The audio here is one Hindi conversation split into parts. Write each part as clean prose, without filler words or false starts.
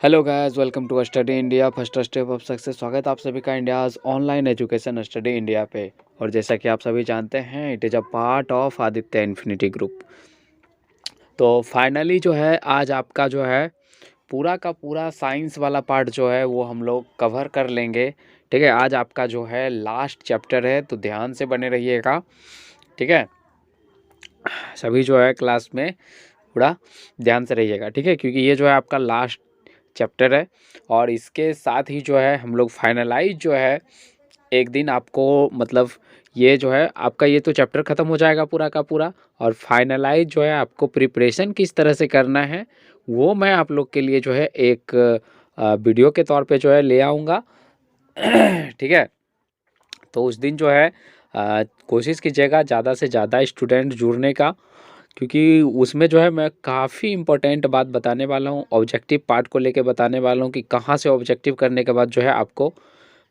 Hello guys, welcome to study India first step of success. स्वागत है आप सभी का India's online education study India पे। और जैसा कि आप सभी जानते हैं, it is a part of Aditya infinity group. तो फाइनली जो है आज आपका जो है पूरा का पूरा साइंस वाला पार्ट जो है वो हम लोग कवर कर लेंगे। ठीक है, आज आपका जो है लास्ट चैप्टर है, तो ध्यान से बने रहिएगा। ठीक है, सभी जो है क्लास में पूरा ध्यान से रहिएगा। ठीक है, क्योंकि ये जो है आपका लास्ट चैप्टर है और इसके साथ ही जो है हम लोग फाइनलाइज जो है एक दिन आपको मतलब ये जो है आपका ये तो चैप्टर ख़त्म हो जाएगा पूरा का पूरा, और फाइनलाइज जो है आपको प्रिपरेशन किस तरह से करना है वो मैं आप लोग के लिए जो है एक वीडियो के तौर पे जो है ले आऊँगा। ठीक है, तो उस दिन जो है कोशिश कीजिएगा ज़्यादा से ज़्यादा स्टूडेंट जुड़ने का, क्योंकि उसमें जो है मैं काफ़ी इम्पोर्टेंट बात बताने वाला हूँ। ऑब्जेक्टिव पार्ट को लेके बताने वाला हूँ कि कहाँ से ऑब्जेक्टिव करने के बाद जो है आपको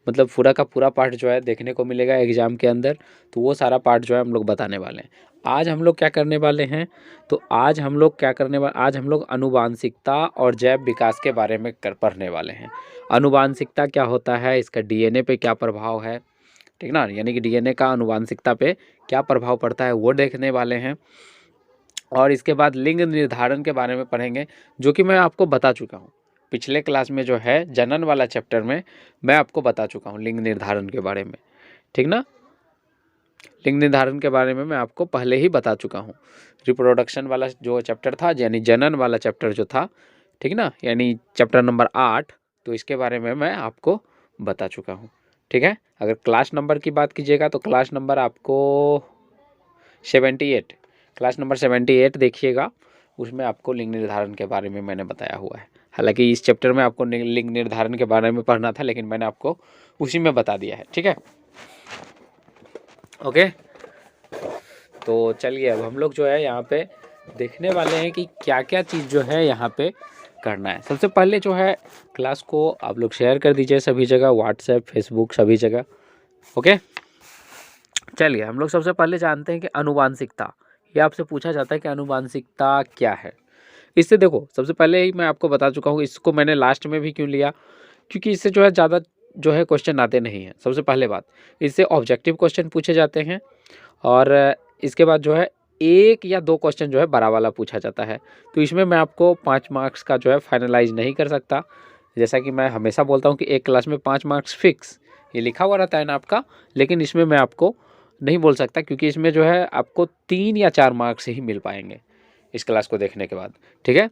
मतलब पूरा का पूरा पार्ट जो है देखने को मिलेगा एग्ज़ाम के अंदर। तो वो सारा पार्ट जो है हम लोग बताने वाले हैं। आज हम लोग क्या करने वाले हैं, तो आज हम लोग क्या करने वाले, आज हम लोग आनुवांशिकता और जैव विकास के बारे में पढ़ने वाले हैं। आनुवांशिकता क्या होता है, इसका डीएनए पे क्या प्रभाव है, ठीक ना, यानी कि डीएनए का आनुवांशिकता पे क्या प्रभाव पड़ता है वो देखने वाले हैं। और इसके बाद लिंग निर्धारण के बारे में पढ़ेंगे, जो कि मैं आपको बता चुका हूँ पिछले क्लास में जो है जनन वाला चैप्टर में मैं आपको बता चुका हूँ लिंग निर्धारण के बारे में। ठीक ना, लिंग निर्धारण के बारे में मैं आपको पहले ही बता चुका हूँ। रिप्रोडक्शन वाला जो चैप्टर था, यानी जनन वाला चैप्टर जो था, ठीक ना, यानी चैप्टर नंबर 8, तो इसके बारे में मैं आपको बता चुका हूँ। ठीक है, अगर क्लास नंबर की बात कीजिएगा तो क्लास नंबर आपको 78, क्लास नंबर 78 देखिएगा, उसमें आपको लिंग निर्धारण के बारे में मैंने बताया हुआ है। हालांकि इस चैप्टर में आपको लिंग निर्धारण के बारे में पढ़ना था, लेकिन मैंने आपको उसी में बता दिया है। ठीक है, ओके। तो चलिए अब हम लोग जो है यहाँ पे देखने वाले हैं कि क्या क्या चीज़ जो है यहाँ पे करना है। सबसे पहले जो है क्लास को आप लोग शेयर कर दीजिए सभी जगह, व्हाट्सएप, फेसबुक, सभी जगह। ओके, चलिए हम लोग सबसे पहले जानते हैं कि आनुवांशिकता। ये आपसे पूछा जाता है कि आनुवांशिकता क्या है। इससे देखो, सबसे पहले ही मैं आपको बता चुका हूँ, इसको मैंने लास्ट में भी क्यों लिया, क्योंकि इससे जो है ज़्यादा जो है क्वेश्चन आते नहीं हैं। सबसे पहले बात, इससे ऑब्जेक्टिव क्वेश्चन पूछे जाते हैं, और इसके बाद जो है एक या दो क्वेश्चन जो है बड़ा वाला पूछा जाता है। तो इसमें मैं आपको 5 मार्क्स का जो है फाइनलाइज नहीं कर सकता। जैसा कि मैं हमेशा बोलता हूँ कि एक क्लास में 5 मार्क्स फिक्स ये लिखा हुआ रहता है ना आपका, लेकिन इसमें मैं आपको नहीं बोल सकता, क्योंकि इसमें जो है आपको 3 या 4 मार्क्स ही मिल पाएंगे इस क्लास को देखने के बाद। ठीक है,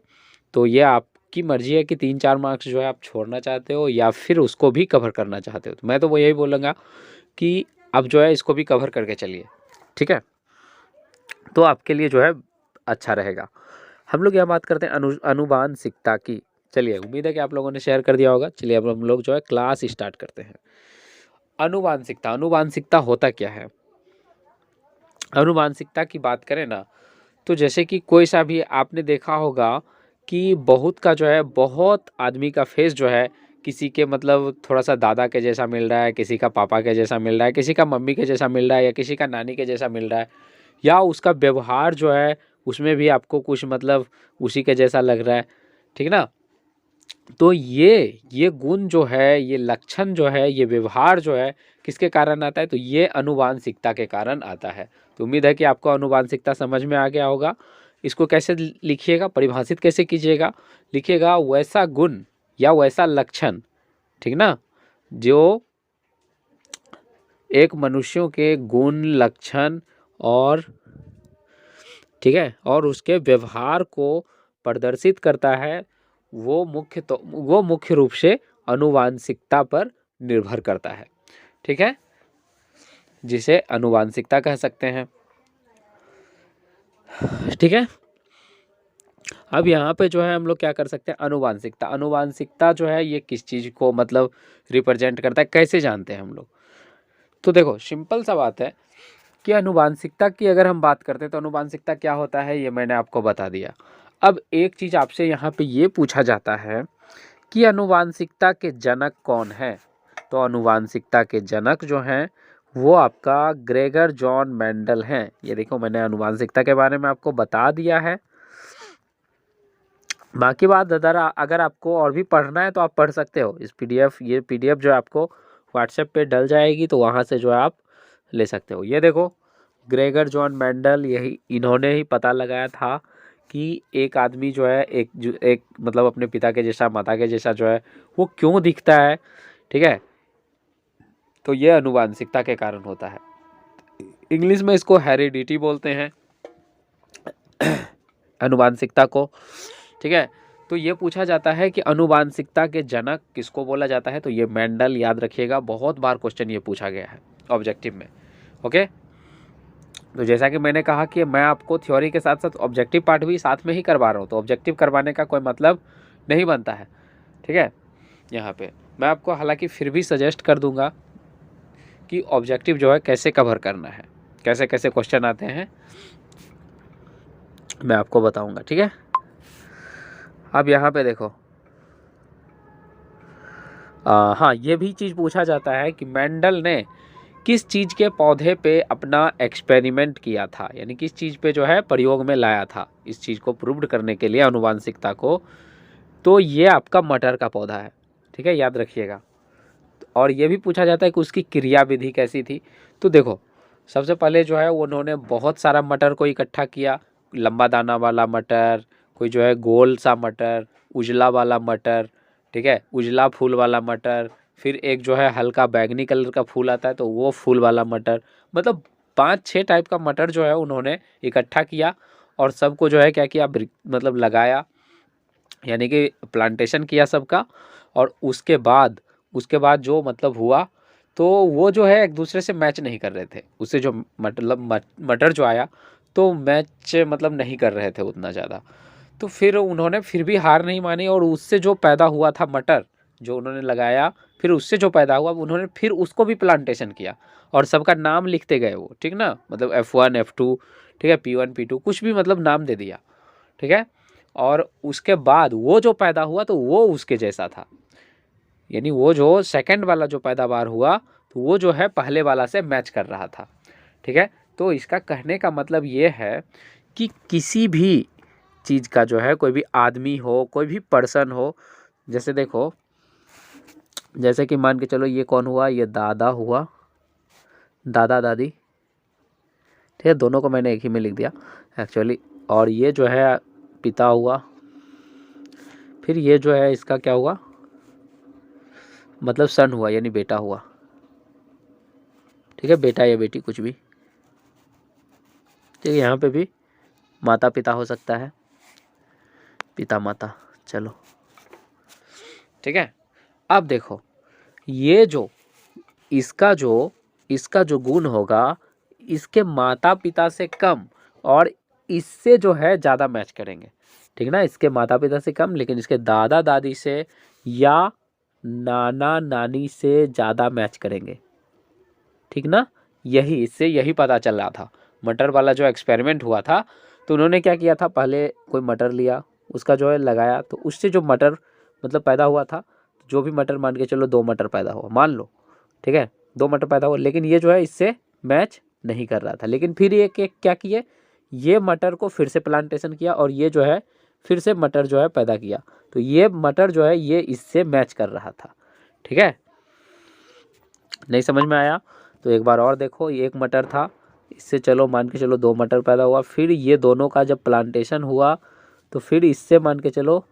तो ये आपकी मर्जी है कि 3-4 मार्क्स जो है आप छोड़ना चाहते हो या फिर उसको भी कवर करना चाहते हो। तो मैं तो वो यही बोलूँगा कि आप जो है इसको भी कवर करके चलिए। ठीक है, तो आपके लिए जो है अच्छा रहेगा। हम लोग यहाँ बात करते हैं अनुवांशिकता की। चलिए, उम्मीद है कि आप लोगों ने शेयर कर दिया होगा। चलिए अब हम लोग जो है क्लास स्टार्ट करते हैं। अनुवांशिकता, अनुवांशिकता होता क्या है। अनुवांशिकता की बात करें ना, तो जैसे कि कोई सा भी आपने देखा होगा कि बहुत का जो है, बहुत आदमी का फेस जो है किसी के मतलब थोड़ा सा दादा के जैसा मिल रहा है, किसी का पापा के जैसा मिल रहा है, किसी का मम्मी के जैसा मिल रहा है, या किसी का नानी के जैसा मिल रहा है, या उसका व्यवहार जो है उसमें भी आपको कुछ मतलब उसी के जैसा लग रहा है। ठीक ना, तो ये गुण जो है, ये लक्षण जो है, ये व्यवहार जो है किसके कारण आता है, तो ये अनुवांशिकता के कारण आता है। तो उम्मीद है कि आपको अनुवांशिकता समझ में आ गया होगा। इसको कैसे लिखिएगा, परिभाषित कैसे कीजिएगा, लिखिएगा वैसा गुण या वैसा लक्षण, ठीक ना, जो एक मनुष्यों के गुण, लक्षण और ठीक है और उसके व्यवहार को प्रदर्शित करता है, वो मुख्य रूप से अनुवांशिकता पर निर्भर करता है। ठीक है, जिसे अनुवांशिकता कह सकते हैं। ठीक है, अब यहाँ पे जो है हम लोग क्या कर सकते हैं, अनुवांशिकता। अनुवांशिकता जो है ये किस चीज़ को मतलब रिप्रेजेंट करता है, कैसे जानते हैं हम लोग। तो देखो, सिंपल सा बात है कि अनुवांशिकता की अगर हम बात करते हैं तो अनुवांशिकता क्या होता है ये मैंने आपको बता दिया। अब एक चीज़ आपसे यहाँ पे ये पूछा जाता है कि अनुवांशिकता के जनक कौन है। तो अनुवांशिकता के जनक जो हैं वो आपका ग्रेगर जॉन मेंडल हैं। ये देखो, मैंने अनुवांशिकता के बारे में आपको बता दिया है। बाकी बात अगर आपको और भी पढ़ना है तो आप पढ़ सकते हो। इस पीडीएफ ये पीडीएफ जो है आपको व्हाट्सएप पे डल जाएगी, तो वहाँ से जो है आप ले सकते हो। ये देखो, ग्रेगर जॉन मेंडल यही इन्होंने ही पता लगाया था कि एक आदमी जो है एक मतलब अपने पिता के जैसा माता के जैसा जो है वो क्यों दिखता है। ठीक है, तो ये अनुवांशिकता के कारण होता है। इंग्लिश में इसको हेरिडिटी बोलते हैं, अनुवांशिकता को। ठीक है, तो ये पूछा जाता है कि अनुवांशिकता के जनक किसको बोला जाता है, तो ये मेंडल। याद रखिएगा, बहुत बार क्वेश्चन ये पूछा गया है ऑब्जेक्टिव में। ओके, तो जैसा कि मैंने कहा कि मैं आपको थ्योरी के साथ साथ ऑब्जेक्टिव पार्ट भी साथ में ही करवा रहा हूँ, तो ऑब्जेक्टिव करवाने का कोई मतलब नहीं बनता है। ठीक है, यहाँ पे मैं आपको हालांकि फिर भी सजेस्ट कर दूंगा कि ऑब्जेक्टिव जो है कैसे कवर करना है, कैसे कैसे क्वेश्चन आते हैं मैं आपको बताऊंगा। ठीक है, अब यहाँ पे देखो, हाँ, ये भी चीज़ पूछा जाता है कि मेंडल ने किस चीज़ के पौधे पे अपना एक्सपेरिमेंट किया था, यानी किस चीज़ पे जो है प्रयोग में लाया था इस चीज़ को प्रूव्ड करने के लिए, अनुवांशिकता को। तो ये आपका मटर का पौधा है। ठीक है, याद रखिएगा। और ये भी पूछा जाता है कि उसकी क्रिया विधि कैसी थी। तो देखो, सबसे पहले जो है उन्होंने बहुत सारा मटर को इकट्ठा किया, लंबा दाना वाला मटर, कोई जो है गोल सा मटर, उजला वाला मटर। ठीक है, उजला फूल वाला मटर, फिर एक जो है हल्का बैंगनी कलर का फूल आता है तो वो फूल वाला मटर। मतलब 5-6 टाइप का मटर जो है उन्होंने इकट्ठा किया और सबको जो है क्या किया, मतलब लगाया, यानी कि प्लांटेशन किया सबका। और उसके बाद जो मतलब हुआ, तो वो जो है एक दूसरे से मैच नहीं कर रहे थे। उससे जो मतलब मटर जो आया तो मैच मतलब नहीं कर रहे थे उतना ज़्यादा। तो फिर उन्होंने फिर भी हार नहीं मानी और उससे जो पैदा हुआ था मटर जो उन्होंने लगाया, फिर उससे जो पैदा हुआ उन्होंने फिर उसको भी प्लांटेशन किया और सबका नाम लिखते गए वो। ठीक ना, मतलब F1 F2, ठीक है, P1 P2 कुछ भी मतलब नाम दे दिया। ठीक है, और उसके बाद वो जो पैदा हुआ तो वो उसके जैसा था, यानी वो जो सेकंड वाला जो पैदावार हुआ तो वो जो है पहले वाला से मैच कर रहा था। ठीक है, तो इसका कहने का मतलब ये है कि किसी भी चीज़ का जो है, कोई भी आदमी हो, कोई भी पर्सन हो, जैसे देखो, जैसे कि मान के चलो ये कौन हुआ, ये दादा हुआ, दादा दादी। ठीक है, दोनों को मैंने एक ही में लिख दिया एक्चुअली। और ये जो है पिता हुआ, फिर ये जो है इसका क्या हुआ, मतलब सन हुआ, यानी बेटा हुआ। ठीक है, बेटा या बेटी कुछ भी। ठीक है, यहाँ पे भी माता पिता हो सकता है, पिता माता। चलो, ठीक है, अब देखो, ये जो इसका जो इसका जो गुण होगा, इसके माता पिता से कम और इससे जो है ज़्यादा मैच करेंगे। ठीक ना, इसके माता पिता से कम लेकिन इसके दादा दादी से या नाना नानी से ज़्यादा मैच करेंगे। ठीक ना, यही पता चल रहा था। मटर वाला जो एक्सपेरिमेंट हुआ था तो उन्होंने क्या किया था, पहले कोई मटर लिया, उसका जो है लगाया, तो उससे जो मटर मतलब पैदा हुआ था, जो भी मटर, मान के चलो 2 मटर पैदा हुआ मान लो। ठीक है, 2 मटर पैदा हुआ, लेकिन ये जो है इससे मैच नहीं कर रहा था। लेकिन फिर ये क्या किए, ये मटर को फिर से प्लांटेशन किया और ये जो है फिर से मटर जो है पैदा किया, तो ये मटर जो है ये इससे मैच कर रहा था। ठीक है, नहीं समझ में आया तो एक बार और देखो, ये एक मटर था, इससे चलो मान के चलो 2 मटर पैदा हुआ, फिर ये दोनों का जब प्लांटेशन हुआ तो फिर इससे मान के चलो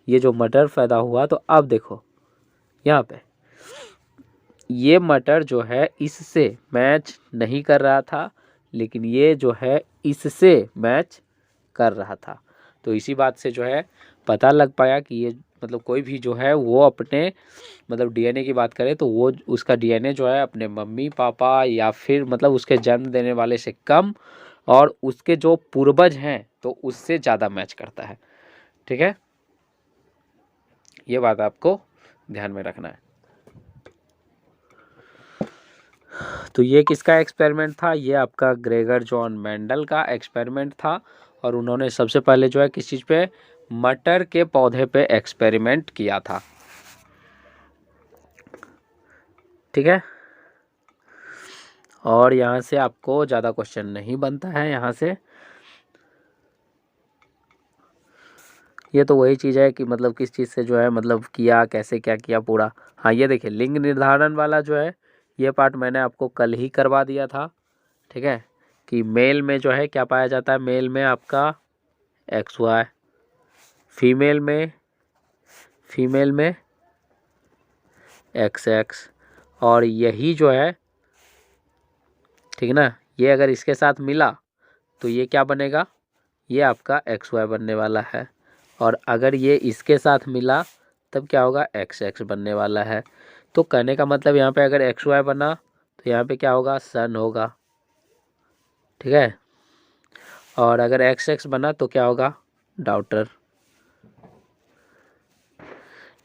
ये जो मटर पैदा हुआ, तो अब देखो यहाँ पे ये मटर जो है इससे मैच नहीं कर रहा था, लेकिन ये जो है इससे मैच कर रहा था। तो इसी बात से जो है पता लग पाया कि ये मतलब कोई भी जो है वो अपने मतलब डीएनए की बात करें तो वो उसका डीएनए जो है अपने मम्मी पापा या फिर मतलब उसके जन्म देने वाले से कम और उसके जो पूर्वज हैं तो उससे ज़्यादा मैच करता है। ठीक है, ये बात आपको ध्यान में रखना है। तो ये किसका एक्सपेरिमेंट था, ये आपका ग्रेगर जॉन मेंडल का एक्सपेरिमेंट था और उन्होंने सबसे पहले जो है किस चीज़ पे, मटर के पौधे पे एक्सपेरिमेंट किया था। ठीक है, और यहाँ से आपको ज़्यादा क्वेश्चन नहीं बनता है। यहाँ से ये तो वही चीज़ है कि मतलब किस चीज़ से जो है मतलब किया, कैसे क्या किया पूरा। हाँ ये देखिए लिंग निर्धारण वाला जो है ये पार्ट मैंने आपको कल ही करवा दिया था, ठीक है, कि मेल में जो है क्या पाया जाता है, मेल में आपका XY, फीमेल में XX, और यही जो है ठीक ना, ये अगर इसके साथ मिला तो ये क्या बनेगा, ये आपका XY बनने वाला है, और अगर ये इसके साथ मिला तब क्या होगा, XX बनने वाला है। तो कहने का मतलब यहाँ पे अगर XY बना तो यहाँ पे क्या होगा, सन होगा, ठीक है, और अगर XX बना तो क्या होगा, डॉटर,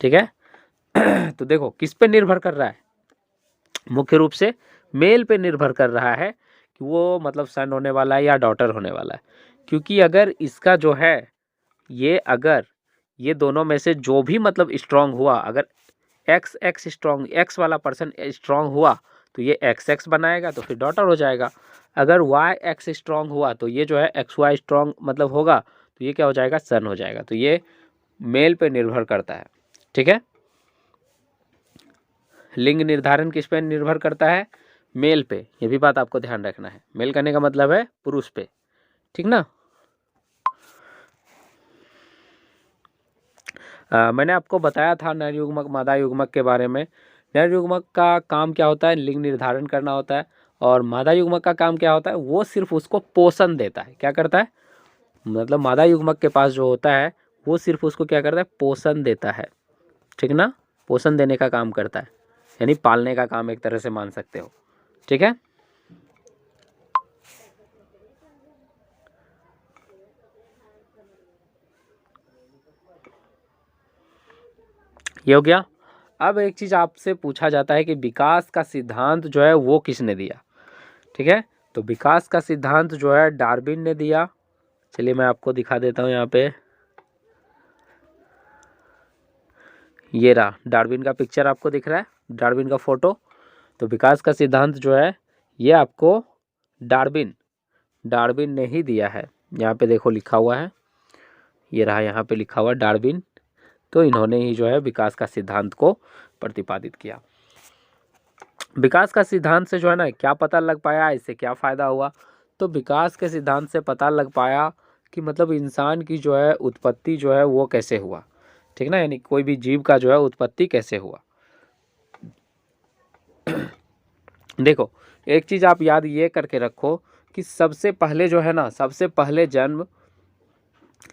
ठीक है। तो देखो किस पे निर्भर कर रहा है, मुख्य रूप से मेल पे निर्भर कर रहा है कि वो मतलब सन होने वाला है या डॉटर होने वाला है। क्योंकि अगर इसका जो है ये अगर ये दोनों में से जो भी मतलब स्ट्रांग हुआ, अगर XX स्ट्रांग, एक्स वाला पर्सन स्ट्रांग हुआ तो ये XX बनाएगा तो फिर डॉटर हो जाएगा। अगर YX स्ट्रांग हुआ तो ये जो है XY स्ट्रांग मतलब होगा तो ये क्या हो जाएगा, सन हो जाएगा। तो ये मेल पे निर्भर करता है, ठीक है। लिंग निर्धारण किस पे निर्भर करता है, मेल पे, ये भी बात आपको ध्यान रखना है। मेल करने का मतलब है पुरुष पे, ठीक ना। मैंने आपको बताया था नर युग्मक मादा युग्मक के बारे में। नर युग्मक का काम क्या होता है, लिंग निर्धारण करना होता है, और मादा युग्मक का काम क्या होता है, वो सिर्फ उसको पोषण देता है। क्या करता है, मतलब मादा युग्मक के पास जो होता है वो सिर्फ उसको क्या करता है, पोषण देता है, ठीक ना, पोषण देने का काम करता है, यानी पालने का काम एक तरह से मान सकते हो, ठीक है। ये हो गया। अब एक चीज आपसे पूछा जाता है कि विकास का सिद्धांत जो है वो किसने दिया, ठीक है। तो विकास का सिद्धांत जो है डार्विन ने दिया। चलिए मैं आपको दिखा देता हूँ यहाँ पे, ये रहा डार्विन का पिक्चर आपको दिख रहा है, डार्विन का फोटो। तो विकास का सिद्धांत जो है ये आपको डार्विन ने ही दिया है। यहाँ पे देखो लिखा हुआ है, ये रहा यहाँ पे लिखा हुआ डार्विन। तो इन्होंने ही जो है विकास का सिद्धांत को प्रतिपादित किया। विकास का सिद्धांत से जो है ना क्या पता लग पाया, इससे क्या फ़ायदा हुआ, तो विकास के सिद्धांत से पता लग पाया कि मतलब इंसान की जो है उत्पत्ति जो है वो कैसे हुआ, ठीक ना, यानी कोई भी जीव का जो है उत्पत्ति कैसे हुआ। देखो एक चीज़ आप याद ये करके रखो कि सबसे पहले जो है ना, सबसे पहले जन्म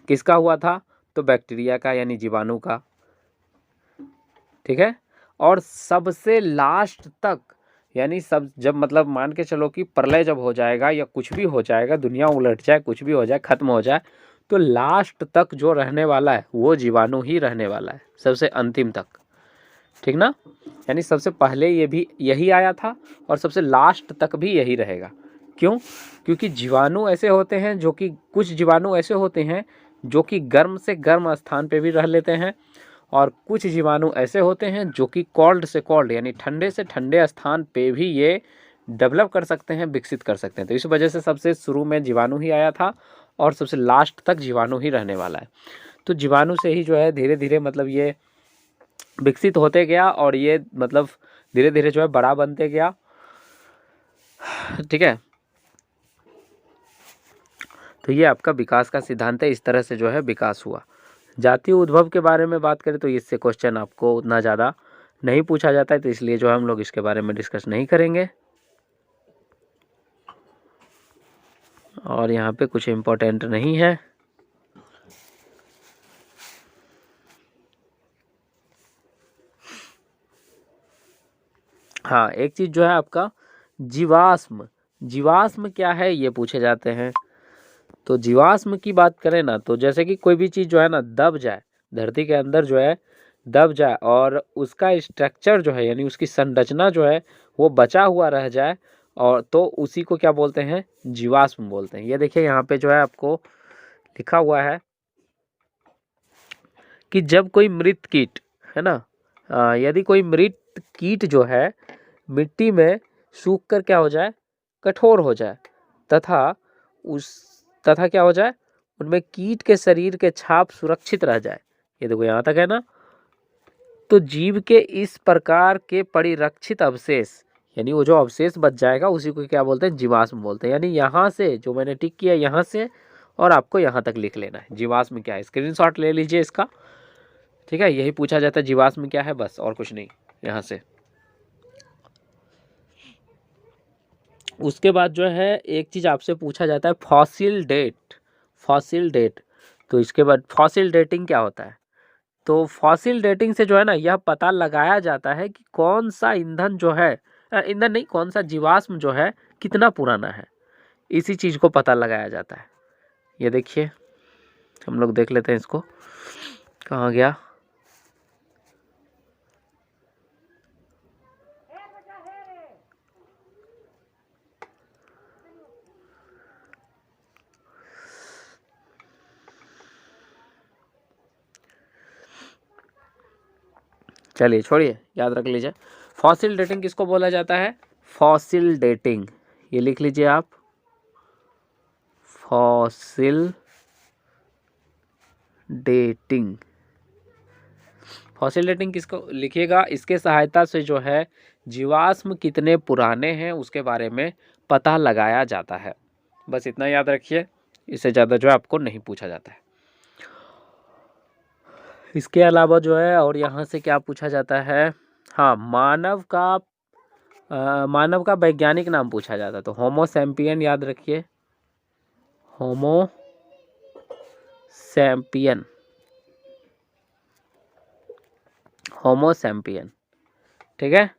किसका हुआ था, तो बैक्टीरिया का यानी जीवाणु का, ठीक है। और सबसे लास्ट तक यानी सब जब मतलब मान के चलो कि प्रलय जब हो जाएगा या कुछ भी हो जाएगा, दुनिया उलट जाए, कुछ भी हो जाए, खत्म हो जाए, तो लास्ट तक जो रहने वाला है वो जीवाणु ही रहने वाला है, सबसे अंतिम तक, ठीक ना। यानी सबसे पहले ये भी यही आया था और सबसे लास्ट तक भी यही रहेगा। क्यों, क्योंकि जीवाणु ऐसे होते हैं जो कि कुछ जीवाणु ऐसे होते हैं जो कि गर्म से गर्म स्थान पे भी रह लेते हैं, और कुछ जीवाणु ऐसे होते हैं जो कि कोल्ड से कोल्ड यानी ठंडे से ठंडे स्थान पे भी ये डेवलप कर सकते हैं, विकसित कर सकते हैं। तो इस वजह से सबसे शुरू में जीवाणु ही आया था और सबसे लास्ट तक जीवाणु ही रहने वाला है। तो जीवाणु से ही जो है धीरे धीरे मतलब ये विकसित होते गया और ये मतलब धीरे धीरे जो है बड़ा बनते गया, ठीक है। तो ये आपका विकास का सिद्धांत है, इस तरह से जो है विकास हुआ। जातीय उद्भव के बारे में बात करें तो इससे क्वेश्चन आपको उतना ज़्यादा नहीं पूछा जाता है, तो इसलिए जो हम लोग इसके बारे में डिस्कस नहीं करेंगे। और यहाँ पे कुछ इम्पोर्टेंट नहीं है। हाँ एक चीज़ जो है आपका जीवाश्म, जीवाश्म क्या है ये पूछे जाते हैं। तो जीवाश्म की बात करें ना, तो जैसे कि कोई भी चीज़ जो है ना दब जाए, धरती के अंदर जो है दब जाए और उसका स्ट्रक्चर जो है यानी उसकी संरचना जो है वो बचा हुआ रह जाए, और तो उसी को क्या बोलते हैं, जीवाश्म बोलते हैं। ये देखिए यहाँ पे जो है आपको लिखा हुआ है कि जब कोई मृत कीट है ना, यदि कोई मृत कीट जो है मिट्टी में सूख कर क्या हो जाए, कठोर हो जाए, तथा उस तथा क्या हो जाए, उनमें कीट के शरीर के छाप सुरक्षित रह जाए। ये देखो यहाँ तक है ना। तो जीव के इस प्रकार के परिरक्षित अवशेष, यानी वो जो अवशेष बच जाएगा उसी को क्या बोलते हैं, जीवाश्म बोलते हैं। यानी यहाँ से जो मैंने टिक किया यहाँ से और आपको यहाँ तक लिख लेना है जीवाश्म क्या है। स्क्रीनशॉट ले लीजिए इसका, ठीक है। यही पूछा जाता है जीवाश्म क्या है, बस और कुछ नहीं यहाँ से। उसके बाद जो है एक चीज़ आपसे पूछा जाता है फॉसिल डेट। फॉसिल डेट, तो इसके बाद फॉसिल डेटिंग क्या होता है। तो फॉसिल डेटिंग से जो है ना यह पता लगाया जाता है कि कौन सा ईंधन जो है, ईंधन नहीं, कौन सा जीवाश्म जो है कितना पुराना है, इसी चीज़ को पता लगाया जाता है। ये देखिए हम लोग देख लेते हैं इसको, कहाँ गया। चलिए छोड़िए, याद रख लीजिए फॉसिल डेटिंग किसको बोला जाता है। फॉसिल डेटिंग, ये लिख लीजिए आप, फॉसिल डेटिंग। फॉसिल डेटिंग किसको लिखिएगा, इसके सहायता से जो है जीवाश्म कितने पुराने हैं उसके बारे में पता लगाया जाता है। बस इतना याद रखिए, इससे ज़्यादा जो है आपको नहीं पूछा जाता है। इसके अलावा जो है और यहाँ से क्या पूछा जाता है, हाँ मानव का वैज्ञानिक नाम पूछा जाता है। तो होमो सैम्पियन याद रखिए, होमो सैम्पियन, होमो सैम्पियन, ठीक है।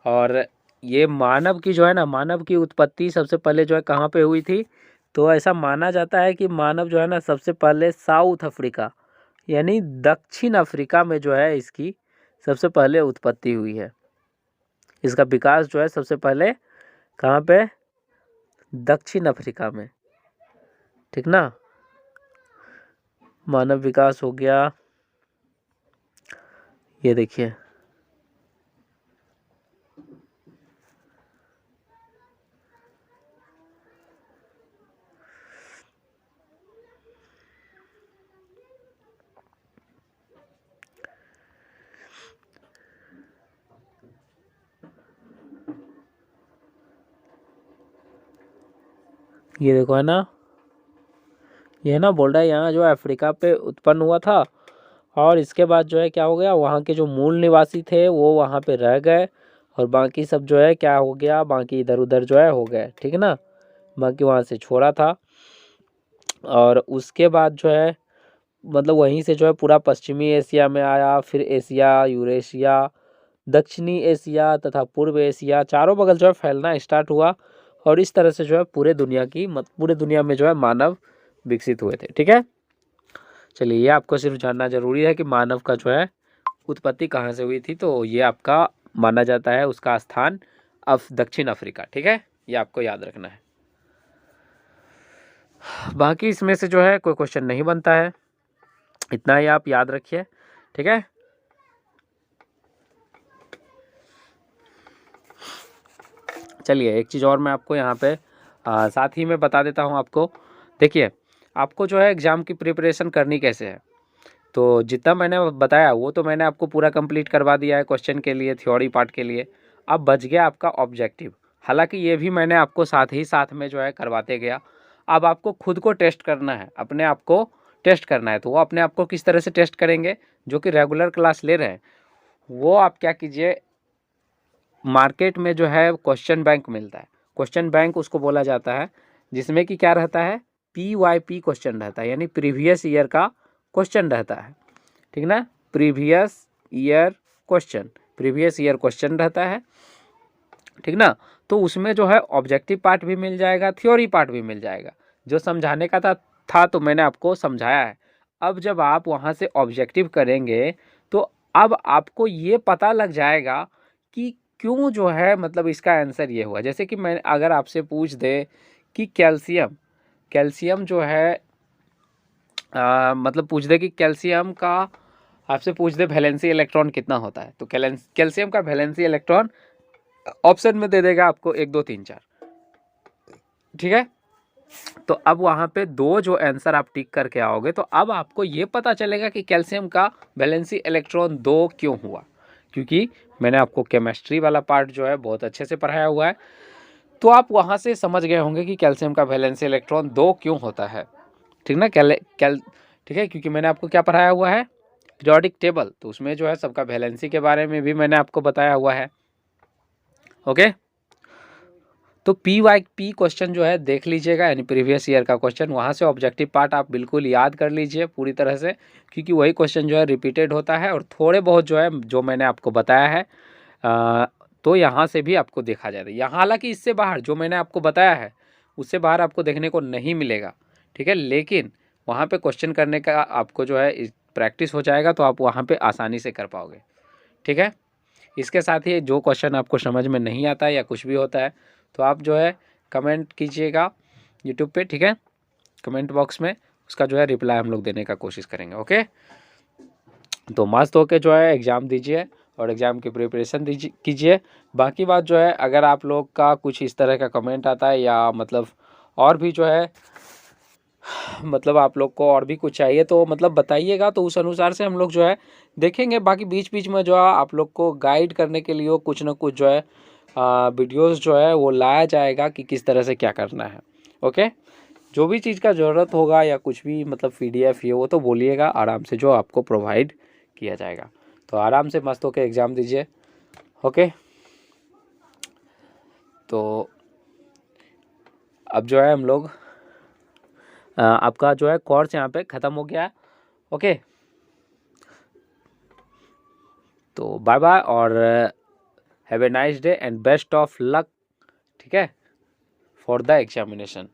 और ये मानव की जो है ना, मानव की उत्पत्ति सबसे पहले जो है कहाँ पे हुई थी। तो ऐसा माना जाता है कि मानव जो है ना सबसे पहले साउथ अफ्रीका, यानी दक्षिण अफ्रीका में जो है इसकी सबसे पहले उत्पत्ति हुई है। इसका विकास जो है सबसे पहले कहाँ पे, दक्षिण अफ्रीका में, ठीक ना। मानव विकास हो गया, ये देखिए ये देखो है ना, ये ना बोल रहा है यहाँ जो अफ्रीका पे उत्पन्न हुआ था और इसके बाद जो है क्या हो गया, वहाँ के जो मूल निवासी थे वो वहाँ पे रह गए और बाकी सब जो है क्या हो गया, बाकी इधर उधर जो है हो गए, ठीक है ना। बाकी वहाँ से छोड़ा था और उसके बाद जो है मतलब वहीं से जो है पूरा पश्चिमी एशिया में आया, फिर एशिया, यूरेशिया, दक्षिणी एशिया तथा पूर्व एशिया, चारों बगल जो है फैलना स्टार्ट हुआ और इस तरह से जो है पूरे दुनिया में जो है मानव विकसित हुए थे, ठीक है। चलिए ये आपको सिर्फ जानना जरूरी है कि मानव का जो है उत्पत्ति कहाँ से हुई थी। तो ये आपका माना जाता है उसका स्थान दक्षिण अफ्रीका, ठीक है, ये आपको याद रखना है। बाकी इसमें से जो है कोई क्वेश्चन नहीं बनता है, इतना ही आप याद रखिए, ठीक है। चलिए एक चीज़ और मैं आपको यहाँ पे साथ ही में बता देता हूँ आपको। देखिए आपको जो है एग्ज़ाम की प्रिपरेशन करनी कैसे है, तो जितना मैंने बताया वो तो मैंने आपको पूरा कंप्लीट करवा दिया है क्वेश्चन के लिए, थ्योरी पार्ट के लिए। अब बच गया आपका ऑब्जेक्टिव, हालांकि ये भी मैंने आपको साथ ही साथ में जो है करवाते गया। अब आपको खुद को टेस्ट करना है, अपने आप को टेस्ट करना है। तो वो अपने आप को किस तरह से टेस्ट करेंगे, जो कि रेगुलर क्लास ले रहे हैं वो आप क्या कीजिए, मार्केट में जो है क्वेश्चन बैंक मिलता है, क्वेश्चन बैंक उसको बोला जाता है, जिसमें कि क्या रहता है, PYP क्वेश्चन रहता है, यानी प्रीवियस ईयर का क्वेश्चन रहता है, ठीक ना। प्रीवियस ईयर क्वेश्चन रहता है, ठीक ना। तो उसमें जो है ऑब्जेक्टिव पार्ट भी मिल जाएगा, थ्योरी पार्ट भी मिल जाएगा। जो समझाने का था तो मैंने आपको समझाया है। अब जब आप वहाँ से ऑब्जेक्टिव करेंगे तो अब आपको ये पता लग जाएगा कि क्यों जो है मतलब इसका आंसर ये हुआ। जैसे कि मैं अगर आपसे पूछ दे कि कैल्शियम जो है मतलब पूछ दे कि कैल्शियम का, आपसे पूछ दे वैलेंसी इलेक्ट्रॉन कितना होता है, तो कैल्शियम का वैलेंसी इलेक्ट्रॉन ऑप्शन में दे देगा आपको 1 2 3 4, ठीक है। तो अब वहाँ पे 2 जो आंसर आप टिक करके आओगे तो अब आपको ये पता चलेगा कि कैल्शियम का वैलेंसी इलेक्ट्रॉन 2 क्यों हुआ, क्योंकि मैंने आपको केमिस्ट्री वाला पार्ट जो है बहुत अच्छे से पढ़ाया हुआ है। तो आप वहाँ से समझ गए होंगे कि कैल्शियम का वैलेंसी इलेक्ट्रॉन 2 क्यों होता है, ठीक ना। ठीक है, क्योंकि मैंने आपको क्या पढ़ाया हुआ है, पीरियोडिक टेबल, तो उसमें जो है सबका वैलेंसी के बारे में भी मैंने आपको बताया हुआ है। ओके, तो पी क्वेश्चन जो है देख लीजिएगा, यानी प्रीवियस ईयर का क्वेश्चन, वहाँ से ऑब्जेक्टिव पार्ट आप बिल्कुल याद कर लीजिए पूरी तरह से, क्योंकि वही क्वेश्चन जो है रिपीटेड होता है और थोड़े बहुत जो है जो मैंने आपको बताया है तो यहाँ से भी आपको देखा जाता है। यहाँ हालांकि इससे बाहर जो मैंने आपको बताया है उससे बाहर आपको देखने को नहीं मिलेगा, ठीक है, लेकिन वहाँ पे क्वेश्चन करने का आपको जो है प्रैक्टिस हो जाएगा तो आप वहाँ पे आसानी से कर पाओगे, ठीक है। इसके साथ ही जो क्वेश्चन आपको समझ में नहीं आता है या कुछ भी होता है तो आप जो है कमेंट कीजिएगा यूट्यूब पे, ठीक है, कमेंट बॉक्स में, उसका जो है रिप्लाई हम लोग देने का कोशिश करेंगे। ओके, तो मस्त होके जो है एग्ज़ाम दीजिए और एग्ज़ाम की प्रिपरेशन कीजिए। बाकी बात जो है, अगर आप लोग का कुछ इस तरह का कमेंट आता है या मतलब और भी जो है मतलब आप लोग को और भी कुछ चाहिए तो मतलब बताइएगा, तो उस अनुसार से हम लोग जो है देखेंगे। बाकी बीच बीच में जो है आप लोग को गाइड करने के लिए कुछ ना कुछ जो है वीडियोस जो है वो लाया जाएगा कि किस तरह से क्या करना है। ओके, जो भी चीज़ का ज़रूरत होगा या कुछ भी मतलब PDF ये वो तो बोलिएगा, आराम से जो आपको प्रोवाइड किया जाएगा। तो आराम से मस्त होकर एग्ज़ाम दीजिए। ओके, तो अब जो है हम लोग आपका जो है कोर्स यहाँ पे ख़त्म हो गया है। ओके, तो बाय बाय और have a nice day and best of luck, ठीक है, फॉर द एग्जामिनेशन।